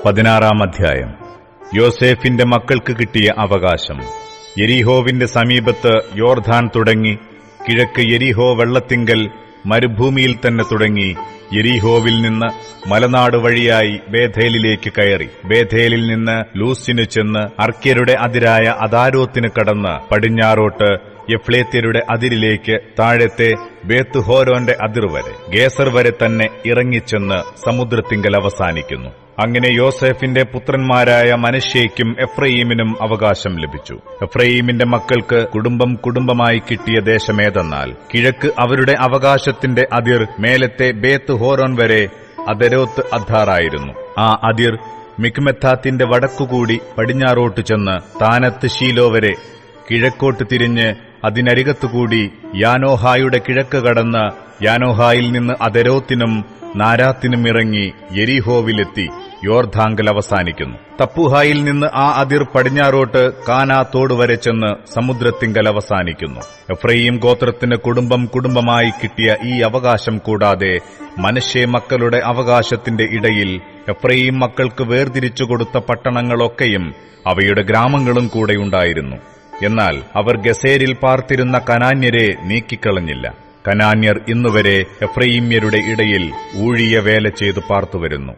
16-ാം അധ്യായം. യോസേഫിന്റെ മക്കൾക്ക് കിട്ടിയ അവകാശം. യെരിഹോവിന്റെ സമീപത്ത് യോർദാൻ തുടങ്ങി കിഴക്ക് യെരിഹോ വെള്ളത്തിങ്കൽ മരുഭൂമിയിൽ തന്നെ തുടങ്ങി യെരിഹോവിൽ നിന്ന് മലനാട് വഴിയായി ബേഥേലിലേക്ക് കയറി ബേഥേലിൽ നിന്ന് ലൂസിന് ചെന്ന് അർക്യരുടെ അതിരായ അദാരോത്തിന് കടന്ന് പടിഞ്ഞാറോട്ട് യഫ്ലേത്യരുടെ അതിരിലേക്ക് താഴത്തെ ബേത്ത്ഹോരോന്റെ അതിർ വരെ ഗേസർ വരെ തന്നെ ഇറങ്ങിച്ചെന്ന് സമുദ്രത്തിങ്കൽ അവസാനിക്കുന്നു. അങ്ങനെ യോസേഫിന്റെ പുത്രന്മാരായ മനശ്ശെയ്ക്കും എഫ്രയീമിനും അവകാശം ലഭിച്ചു. എഫ്രയീമിന്റെ മക്കൾക്ക് കുടുംബം കുടുംബമായി കിട്ടിയ ദേശമേതെന്നാൽ കിഴക്ക് അവരുടെ അവകാശത്തിന്റെ അതിർ മേലത്തെ ബേത്ത് ഹോരോൻ വരെ അദരോത്ത് അദ്ധാറായിരുന്നു. ആ അതിർ മിക്മെത്താത്തിന്റെ വടക്കുകൂടി പടിഞ്ഞാറോട്ട് ചെന്ന് താനത്ത് ശീലോ വരെ കിഴക്കോട്ട് തിരിഞ്ഞ് അതിനരികത്തുകൂടി യാനോഹായുടെ കിഴക്ക് കടന്ന് യാനോഹായിൽ നിന്ന് അദരോത്തിനും നാരാത്തിനും ഇറങ്ങി യെരിഹോവിലെത്തി യോർദാങ്കൽ അവസാനിക്കുന്നു. തപ്പുഹായിൽ നിന്ന് ആ അതിർ പടിഞ്ഞാറോട്ട് കാനാ തോട് വരെ ചെന്ന് സമുദ്രത്തിങ്കൽ അവസാനിക്കുന്നു. എഫ്രയീം ഗോത്രത്തിന് കുടുംബം കുടുംബമായി കിട്ടിയ ഈ അവകാശം കൂടാതെ മനശ്ശെ മക്കളുടെ അവകാശത്തിന്റെ ഇടയിൽ എഫ്രയീം മക്കൾക്ക് വേർതിരിച്ചു കൊടുത്ത പട്ടണങ്ങളൊക്കെയും അവയുടെ ഗ്രാമങ്ങളും കൂടെയുണ്ടായിരുന്നു. എന്നാൽ അവർ ഗസേരിൽ പാർത്തിരുന്ന കനാന്യരെ നീക്കിക്കളഞ്ഞില്ല. കനാന്യർ ഇന്നുവരെ എഫ്രയീമ്യരുടെ ഇടയിൽ ഊഴിയ വേല ചെയ്തു പാർത്തുവരുന്നു.